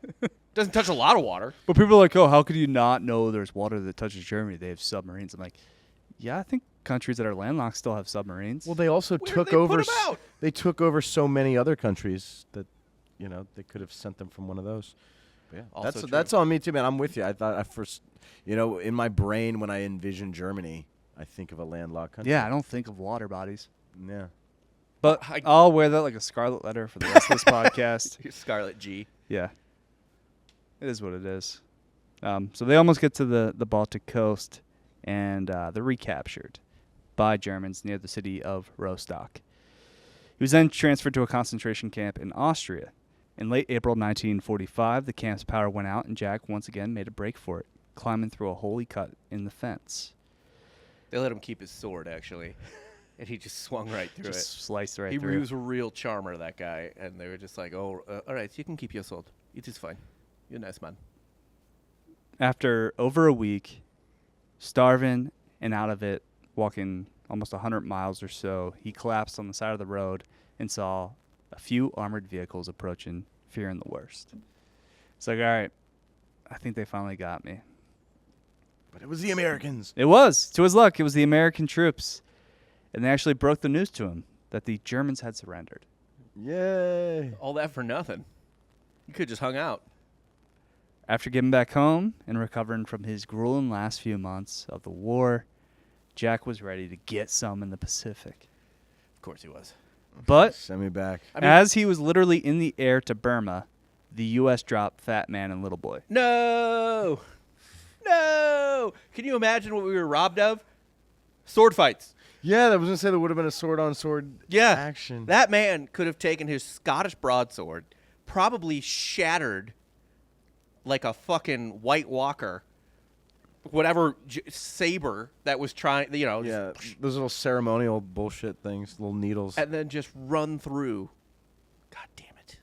doesn't touch a lot of water. But people are like, oh, how could you not know there's water that touches Germany? They have submarines. I'm like, yeah, I think countries that are landlocked still have submarines. Well, they also Where took did they over. put 'em out? They took over so many other countries that, they could have sent them from one of those. But yeah, Also that's on me too, man. I'm with you. I thought at first, in my brain when I envision Germany, I think of a landlocked country. yeah, I don't think of water bodies. Yeah. But I'll wear that like a scarlet letter for the rest of this podcast. Scarlet G. Yeah. It is what it is. So they almost get to the Baltic coast, and they're recaptured by Germans near the city of Rostock. He was then transferred to a concentration camp in Austria. In late April 1945, the camp's power went out, and Jack once again made a break for it, climbing through a hole he cut in the fence. They let him keep his sword, actually. And he just swung right through Just sliced right it. through. He was a real charmer, that guy. And they were just like, all right, you can keep your sword. It is fine. You're a nice man. After over a week, starving and out of it, walking almost 100 miles or so, he collapsed on the side of the road and saw a few armored vehicles approaching, fearing the worst. It's like, all right, I think they finally got me. But it was the Americans. It was. To his luck, it was the American troops. And they actually broke the news to him that the Germans had surrendered. Yay. All that for nothing. You could just hung out. After getting back home and recovering from his grueling last few months of the war, Jack was ready to get some in the Pacific. Of course he was. But Send me back. as he was literally in the air to Burma, the U.S. dropped Fat Man and Little Boy. No! No! Can you imagine what we were robbed of? Sword fights. Yeah, I was gonna say there would have been a sword-on-sword action. That man could have taken his Scottish broadsword, probably shattered like a fucking White Walker, whatever saber that was trying, Yeah, those little ceremonial bullshit things, little needles. and then just run through. God damn it.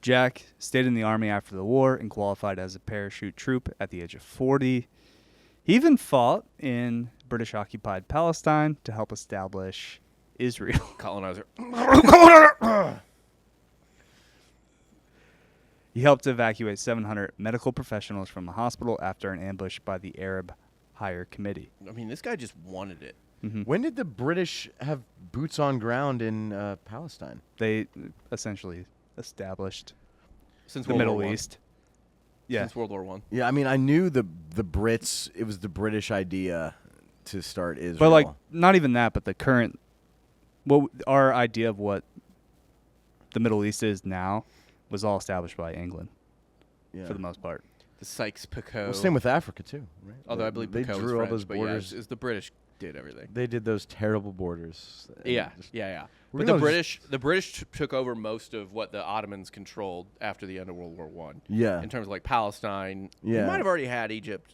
Jack stayed in the Army after the war and qualified as a parachute troop at the age of 40. He even fought in British-occupied Palestine to help establish Israel. Colonizer. He helped evacuate 700 medical professionals from the hospital after an ambush by the Arab Higher Committee. I mean, this guy just wanted it. When did the British have boots on ground in Palestine? They essentially established Since the World Middle War I. East. Yeah. Since World War I. Yeah, I mean, I knew the Brits. It was the British idea to start Israel. But, like, not even that, but the current, our idea of what the Middle East is now was all established by England yeah. for the most part. The Sykes-Picot. Well, same with Africa too, right? Although I believe they Picot was drew all French, those but borders. Yeah, it's the British did everything. They did those terrible borders. And Yeah. We're But gonna the British took over most of what the Ottomans controlled after the end of World War One. Yeah. In terms of like Palestine. Yeah. You might have already had Egypt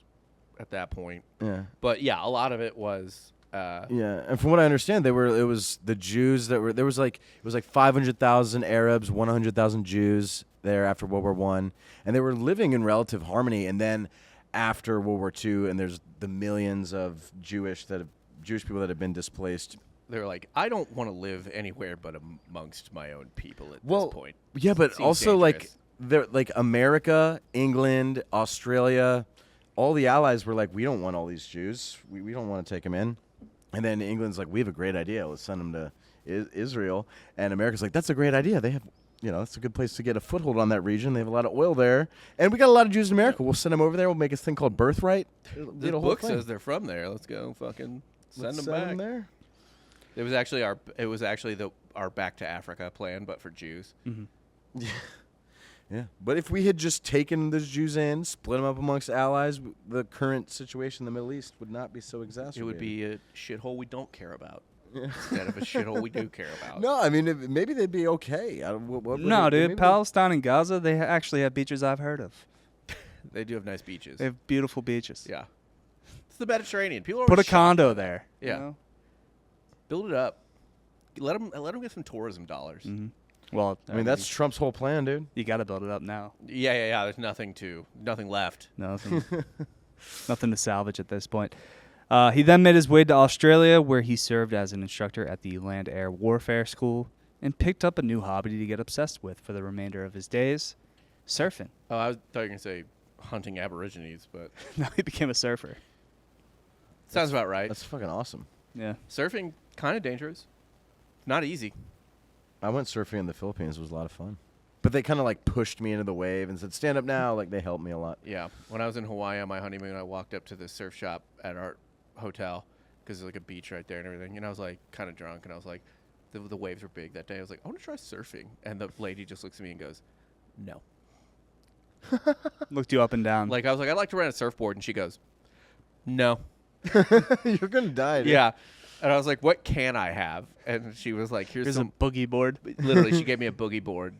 at that point. Yeah. But yeah, a lot of it was Yeah, and from what I understand, it was the Jews that were there was like it was like 500,000 Arabs, 100,000 Jews there after World War I, and they were living in relative harmony. And then after World War II, and there's the millions of Jewish people that have been displaced. They're like, I don't want to live anywhere but amongst my own people at this point. Yeah, but Seems also dangerous. they're like America, England, Australia, all the allies were like, we don't want all these Jews. We don't want to take them in. And then England's like, we have a great idea. Let's send them to Israel. And America's like, that's a great idea. They have, it's a good place to get a foothold on that region. They have a lot of oil there. And we got a lot of Jews in America. We'll send them over there. We'll make a thing called birthright. The book says they're from there. Let's go fucking send them back. There. It was actually our back to Africa plan, but for Jews. Mm-hmm. Yeah. But if we had just taken those Jews in, split them up amongst allies, the current situation in the Middle East would not be so exacerbated. It would be a shithole we don't care about instead of a shithole we do care about. No, I mean, maybe they'd be okay. No, dude. Palestine and Gaza, they actually have beaches I've heard of. They do have nice beaches. They have beautiful beaches. Yeah. It's the Mediterranean. People are Put a always condo there. Yeah. You know? Build it up. Let them get some tourism dollars. Mm-hmm. Well, I mean, that's Trump's whole plan, dude. You got to build it up now. Yeah. There's nothing left. Nothing to salvage at this point. He then made his way to Australia, where he served as an instructor at the Land Air Warfare School and picked up a new hobby to get obsessed with for the remainder of his days, surfing. Oh, I thought you were going to say hunting aborigines, but Now he became a surfer. sounds about right. That's fucking awesome. Yeah. Surfing, kind of dangerous. Not easy. I went surfing in the Philippines. It was a lot of fun. But they kind of like pushed me into the wave and said, stand up now. Like they helped me a lot. Yeah. When I was in Hawaii on my honeymoon, I walked up to the surf shop at our hotel because there's like a beach right there and everything. And I was like kind of drunk and I was like, the waves were big that day. I was like, I want to try surfing. And the lady just looks at me and goes, no. Looked you up and down. Like I was like, I'd like to rent a surfboard. And she goes, no. You're going to die, dude. Yeah. And I was like, what can I have? And she was like, here's a some boogie board. Literally, she gave me a boogie board.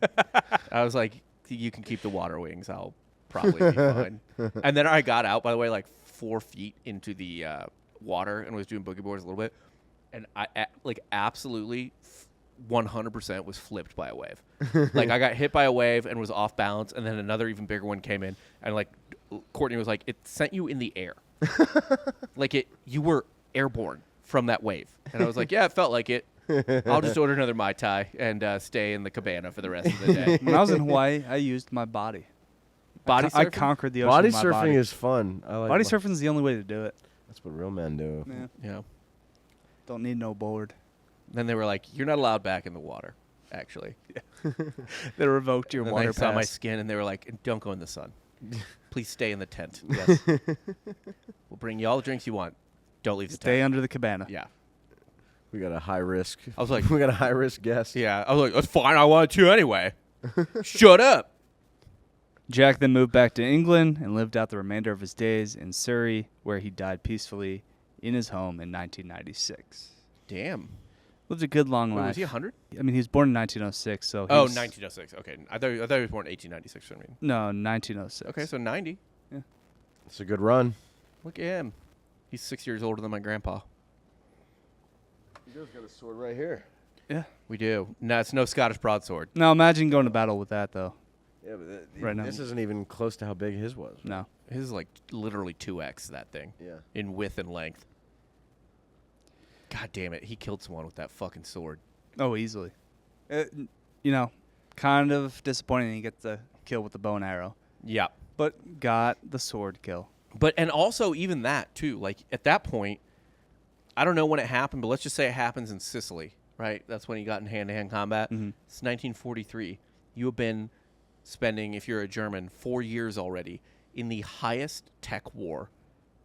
I was like, you can keep the water wings. I'll probably be fine. And then I got out, by the way, like 4 feet into the water and was doing boogie boards a little bit. And I absolutely 100% was flipped by a wave. Like I got hit by a wave and was off balance. And then another even bigger one came in. And like Courtney was like, it sent you in the air. Like you were airborne from that wave. And I was like, yeah, it felt like it. I'll just order another Mai Tai and stay in the cabana for the rest of the day. When I was in Hawaii, I used my body. Body I surfing? conquered the ocean Body with my surfing body. is fun. I like Body surfing is the only way to do it. That's what real men do. Yeah. Yeah. Don't need no board. Then they were like, you're not allowed back in the water, actually. They revoked your And then water they saw my pass. skin and they were like, don't go in the sun. Please stay in the tent. Yes. We'll bring you all the drinks you want. Don't leave the Stay tent. under the cabana. Yeah. We got a high risk. I was like, we got a high risk guest. yeah. I was like, that's fine. I wanted to anyway. Shut up. Jack then moved back to England and lived out the remainder of his days in Surrey, where he died peacefully in his home in 1996. Damn. Lived a good long Wait, life. was he 100? I mean, he was born in 1906, so Oh, was, 1906. Okay. I thought he was born in 1896. I mean. No, 1906. Okay, so 90. It's a good run. Look at him. He's 6 years older than my grandpa. You guys got a sword right here. Yeah. We do. No, it's no Scottish broadsword. Now imagine going to battle with that, though. Yeah, but Right now. this isn't even close to how big his was. Right? No. His is like literally 2x that thing Yeah. in width and length. God damn it. He killed someone with that fucking sword. Oh, easily. Kind of disappointing he gets the kill with the bow and arrow, Yeah. but got the sword kill. But, and also even that too, like at that point, I don't know when it happened, but let's just say it happens in Sicily, right? That's when he got in hand-to-hand combat. Mhm. It's 1943. You have been spending, if you're a German, 4 years already in the highest tech war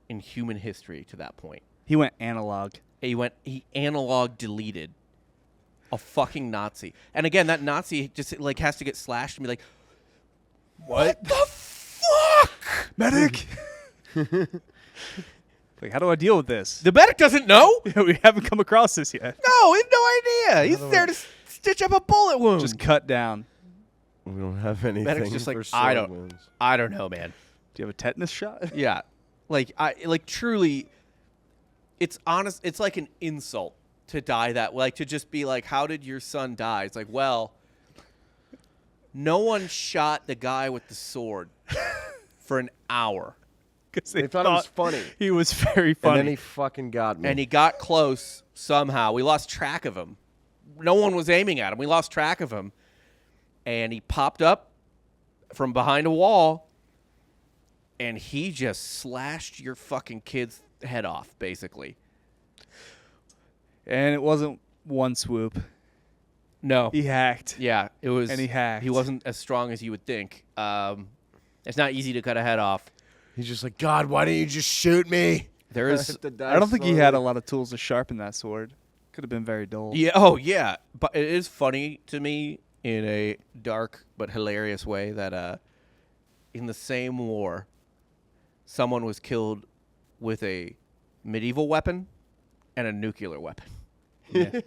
in human history to that point. He went analog. He analog deleted a fucking Nazi. And again, that Nazi just like has to get slashed and be like, what the fuck? Medic! Like, how do I deal with this? The medic doesn't know? We haven't come across this yet. No, he has no idea. He's there to stitch up a bullet wound. Just cut down. We don't have anything. Medic's just like, for I sword don't- wounds. I don't know, man. Do you have a tetanus shot? Yeah. Like truly it's honest. It's like an insult to die that, like, to just be like, how did your son die? It's like, well, no one shot the guy with the sword for an hour. Because They thought it was funny. He was very funny. And then he fucking got me. And he got close somehow. We lost track of him. No one was aiming at him. We lost track of him. And he popped up from behind a wall, and he just slashed your fucking kid's head off, basically. And it wasn't one swoop. No. He hacked. Yeah, it was. And he hacked. He wasn't as strong as you would think. It's not easy to cut a head off. He's just like, God, why didn't you just shoot me? There is. I don't think he had a lot of tools to sharpen that sword. Could have been very dull. Yeah. Oh, yeah. But it is funny to me in a dark but hilarious way that in the same war, someone was killed with a medieval weapon and a nuclear weapon. Yeah.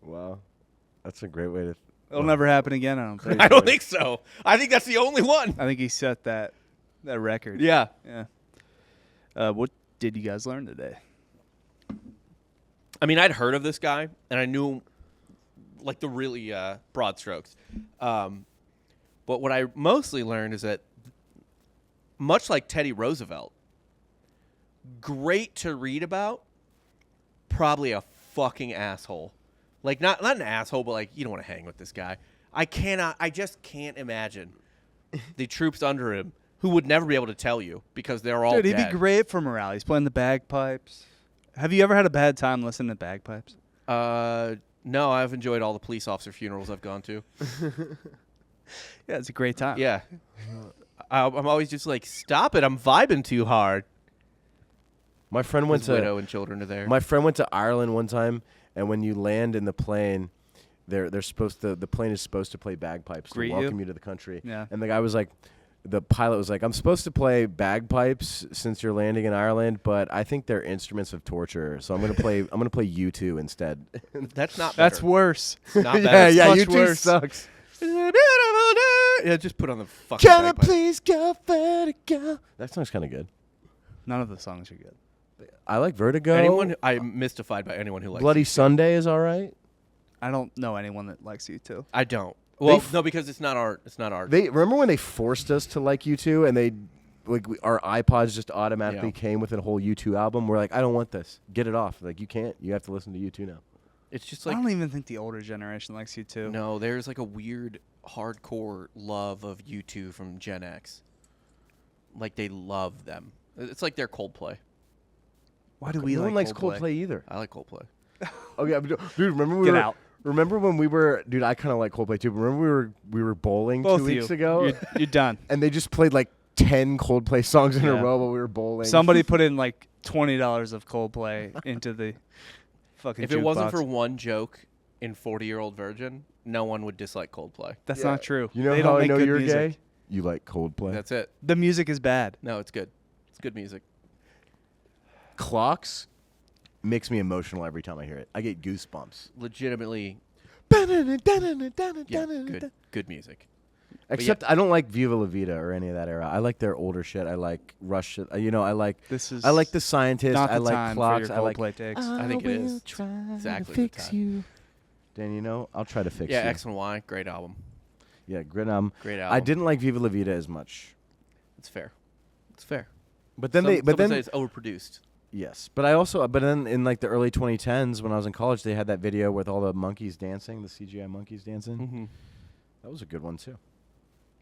Wow. That's a great way to... It'll never happen again, I don't think. I don't think so. I think that's the only one. I think he set that record. Yeah. Yeah. What did you guys learn today? I mean, I'd heard of this guy, and I knew, like, the really broad strokes. But what I mostly learned is that, much like Teddy Roosevelt, great to read about, probably a fucking asshole. Like, not an asshole, but, like, you don't want to hang with this guy. I just can't imagine the troops under him who would never be able to tell you because they're all Dude, he'd dead. be great for morale. He's playing the bagpipes. Have you ever had a bad time listening to bagpipes? No, I've enjoyed all the police officer funerals I've gone to. Yeah, it's a great time. Yeah. I'm always just like, stop it. I'm vibing too hard. My friend went His to... widow and children are there. My friend went to Ireland one time, and when you land in the plane, they're supposed to... The plane is supposed to play bagpipes Greet to you? welcome you to the country. Yeah. And the guy was like... The pilot was like, I'm supposed to play bagpipes since you're landing in Ireland, but I think they're instruments of torture, so I'm gonna play U2 instead. That's not That's better. worse. It's not better. yeah, It's yeah, much U2 worse. sucks. Yeah, just put on the fucking Can I bagpipes. please go Vertigo? That song's kind of good. None of the songs are good. I like Vertigo. I'm mystified by anyone who likes Bloody it. Sunday is all right. I don't know anyone that likes you too. I don't. Well, f- no, because it's not art. It's not art. They remember when they forced us to like U2, and they our iPods just automatically Yeah. came with a whole U2 album. We're like, I don't want this. Get it off. Like, you can't. You have to listen to U2 now. It's just I like, don't even think the older generation likes you too. no, there's like a weird hardcore love of U2 from Gen X. Like, they love them. It's like their Coldplay. Why do we no like one likes Coldplay? Coldplay either. I like Coldplay. Oh yeah, but dude. Remember Get out. Remember when we were, dude? I kind of like Coldplay too. But remember we were bowling Both 2 of you. weeks ago, You're done. and they just played like 10 Coldplay songs in a Yeah. row while we were bowling. Somebody put in like $20 of Coldplay into the fucking If it wasn't jukebox. for one joke in 40-Year-Old Virgin, no one would dislike Coldplay. That's Yeah. not true. You know they how don't I make know good you're music. gay? You like Coldplay. That's it. The music is bad. No, it's good. It's good music. Clocks makes me emotional every time I hear it. I get goosebumps. Legitimately, good music. Except I don't like Viva La Vida or any of that era. I like their older shit. I like Rush shit. I like This is I like the Scientist. not the I like time clocks. for I your like Coldplay takes. I think it is. Exactly the time. Dan, you know, I'll try to fix Yeah, you. X and Y, great album. Yeah, great Great I album. didn't like Viva La Vida as much. It's fair. It's fair. But then Some say it's overproduced. yes. But then in like the early 2010s when I was in college, they had that video with all the monkeys dancing, the CGI monkeys dancing. Mm-hmm. That was a good one too.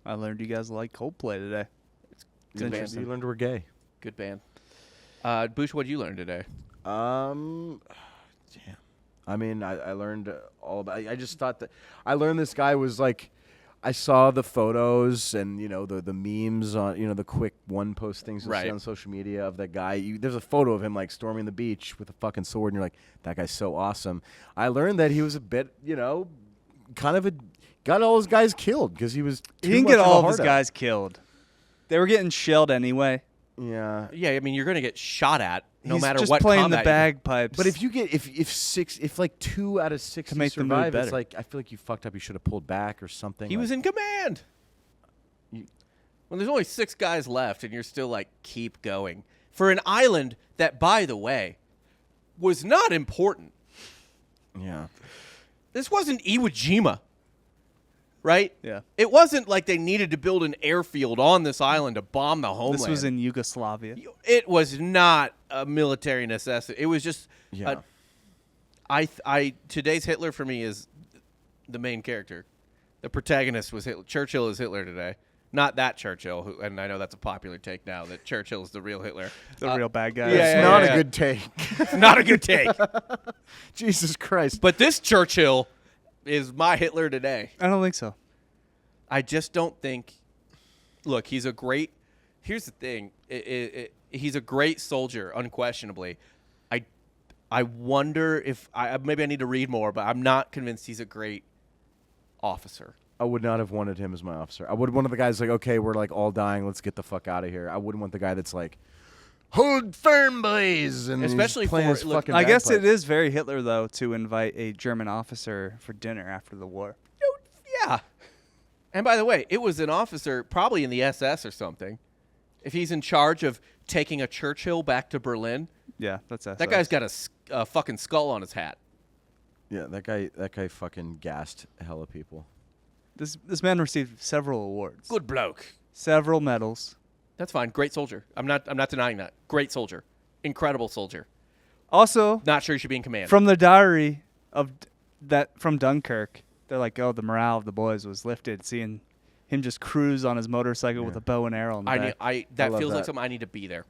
I learned you guys like Coldplay today. It's Good band. interesting. You learned we're gay. Good band. Bush, what did you learn today? Damn. I mean, I learned all about. I just thought that I learned this guy was like. I saw the photos and you know the memes on the quick one post things you see Right. on social media of that guy. There's a photo of him like storming the beach with a fucking sword, and you're like, that guy's so awesome. I learned that he was a bit, kind of got all his guys killed because he was. He too didn't much get of a all of his hard-out. guys killed. They were getting shelled anyway. Yeah. Yeah, I mean, you're going to get shot at no He's matter just what playing the combat you do. bagpipes. But if you get if like 2 out of 6 To make the mood survive, it's better. like I feel like you fucked up. You should have pulled back or something. He was in command. When there's only 6 guys left and you're still like, keep going. For an island that, by the way, was not important. Yeah. This wasn't Iwo Jima, right? Yeah. It wasn't like they needed to build an airfield on this island to bomb the homeland. This was in Yugoslavia. It was not a military necessity. It was just. Yeah. Today's Hitler for me is the main character. The protagonist was Hitler. Churchill is Hitler today. Not that Churchill, and I know that's a popular take now, that Churchill is the real Hitler. The real bad guy. It's not a good take. It's not a good take. Jesus Christ. But this Churchill is my Hitler today. I don't think so. I just don't think. Look, he's a great. Here's the thing. He's a great soldier, unquestionably. I wonder if maybe I need to read more, but I'm not convinced he's a great officer. I would not have wanted him as my officer. I would one of the guys like, okay, we're like all dying. Let's get the fuck out of here. I wouldn't want the guy that's like, hold firm, boys, and especially he's playing for his look, fucking I guess bagpipes. it is very Hitler, though, to invite a German officer for dinner after the war. Yeah. And by the way, it was an officer probably in the SS or something. If he's in charge of taking a Churchill back to Berlin, Yeah, that's that guy's got a fucking skull on his hat. Yeah, that guy fucking gassed hella people. This man received several awards. Good bloke. Several medals. That's fine. Great soldier. I'm not denying that. Great soldier. Incredible soldier. Also, Not sure he should be in command. from the diary from Dunkirk, they're like, oh, the morale of the boys was lifted, seeing him just cruise on his motorcycle with a bow and arrow in the back. That love feels like that. something I need to be there.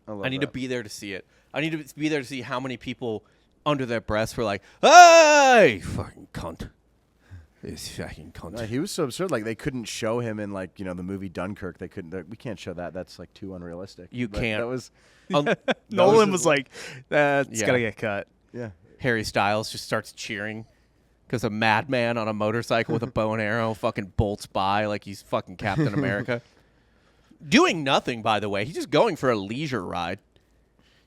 I I need to be there to see it. I need to be there to see how many people under their breaths were like, "Hey, fucking cunt! This fucking cunt!" He was so absurd. Like they couldn't show him in like the movie Dunkirk. They couldn't. We can't show that. That's like too unrealistic. You But can't. That was Nolan was was like, that's Yeah. got to get cut. yeah. Harry Styles just starts cheering because a madman on a motorcycle with a bow and arrow fucking bolts by like he's fucking Captain America. Doing nothing, by the way. He's just going for a leisure ride.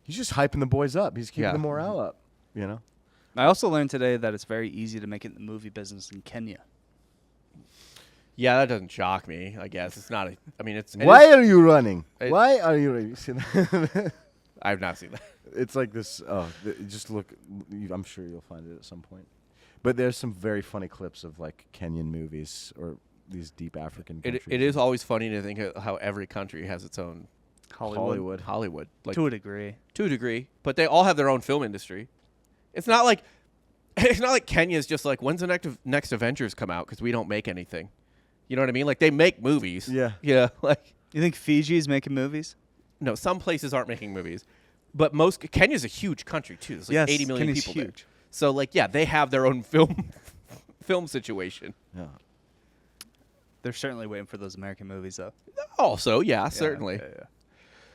He's just hyping the boys up. He's keeping Yeah. the morale up. You know. I also learned today that it's very easy to make it in the movie business in Kenya. Yeah, that doesn't shock me. I guess it's not. Why are you running? It- Why are you running? See that? I've not seen that. It's like this. Just look. I'm sure you'll find it at some point. But there's some very funny clips of like Kenyan movies or these deep African countries. It is always funny to think of how every country has its own Hollywood. like To a degree. to a degree, but they all have their own film industry. It's not like Kenya's just like, when's the next Avengers come out, because we don't make anything. You know what I mean? Like they make movies. Yeah. Yeah. Like You think Fiji's making movies? no, some places aren't making movies, but Kenya's a huge country too. There's like Yes, 80 million Kenya's people huge. there. So like yeah, they have their own film situation. Yeah. They're certainly waiting for those American movies, though. Also, yeah, certainly.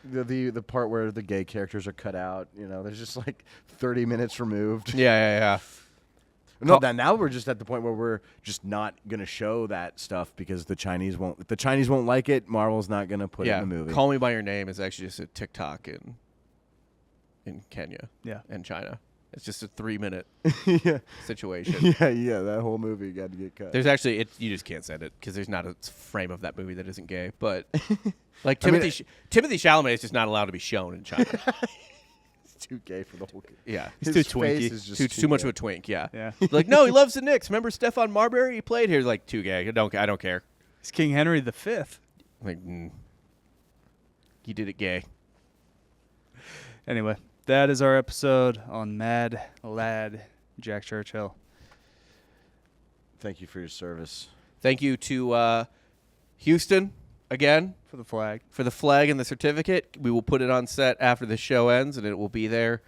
Yeah. The part where the gay characters are cut out. There's just like 30 minutes removed. Yeah. No, now we're just at the point where we're just not gonna show that stuff because the Chinese won't. If the Chinese won't like it, Marvel's not gonna put it in the movie. Call Me by Your Name is actually just a TikTok in Kenya. Yeah. And China. It's just a 3-minute yeah, situation. yeah. That whole movie got to get cut. There's actually you just can't send it because there's not a frame of that movie that isn't gay. But like Timothy Chalamet is just not allowed to be shown in China. It's too gay for the whole. Yeah, His too face twinky. is just too much gay. of a twink. Yeah. Yeah. Like no, he loves the Knicks. Remember Stephon Marbury? He played here. Like too gay. I don't care. It's King Henry V. Like he did it gay. Anyway, that is our episode on Mad Lad Jack Churchill. Thank you for your service. Thank you to Houston again For the flag. for the flag and the certificate. We will put it on set after the show ends, and it will be there.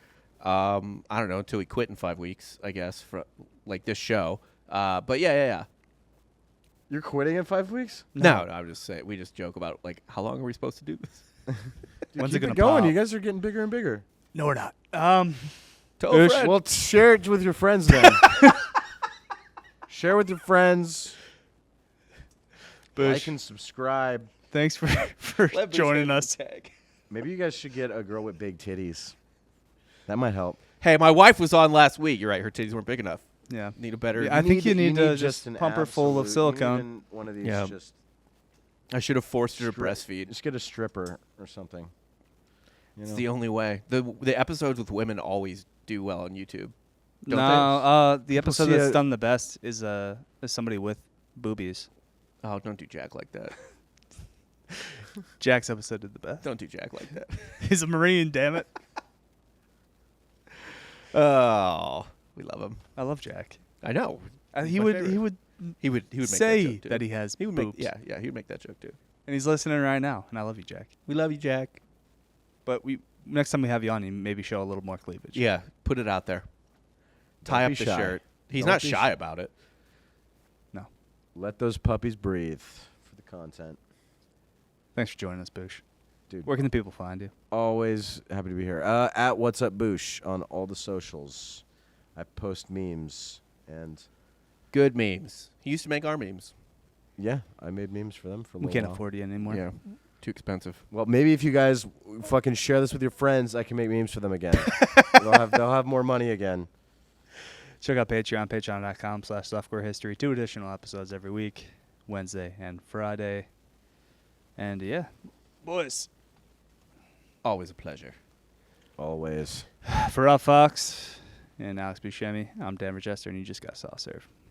I don't know, until we quit in 5 weeks, I guess, for like this show. But yeah. You're quitting in 5 weeks? No, I'm just saying. We just joke about like how long are we supposed to do this? Dude, When's keep it gonna going? pop? You guys are getting bigger and bigger. No, we're not. Tell a friend. Well, share it with your friends then. Share with your friends. Bush. Like and subscribe. Thanks for Let Bush joining have us. the tag. Maybe you guys should get a girl with big titties. That might help. Hey, my wife was on last week. You're right. Her titties weren't big enough. Yeah. Need a better. Yeah, I think you need to just just an pump her full of absolute- you need silicone. One of these. Yeah. Just I should have forced her to strip- breastfeed. Just get a stripper or something. You It's know? the only way. The episodes with women always do well on YouTube. Don't The episode see that's a- done the best is somebody with boobies. they? Oh, don't do Jack like that. Jack's episode did the best. Don't do Jack like that. He's a Marine, damn it. Oh, we love him. I love Jack. I know. He He's my would favorite. he would He would say make that, joke too. that he has He would boobs. make he would make that joke too. And he's listening right now, and I love you, Jack. We love you, Jack. But next time we have you on, you maybe show a little more cleavage. Yeah, put it out there. Tie Don't up be the shy. shirt. He's Don't not be shy shy. about it. No. Let those puppies breathe for the content. Thanks for joining us, Boosh. Dude, Where can the people find you? always happy to be here. At What's Up Boosh on all the socials. I post memes, and Good memes. He used to make our memes. yeah, I made memes for them for a We little can't while. afford you anymore. Yeah, too expensive. Well, maybe if you guys fucking share this with your friends, I can make memes for them again. they'll have more money again. Check out Patreon, patreon.com/softwarehistory. 2 additional episodes every week, Wednesday and Friday. And yeah, boys. Always a pleasure. Always. For Ralph Fox and Alex Buscemi, I'm Dan Regester, and you just got soft serve.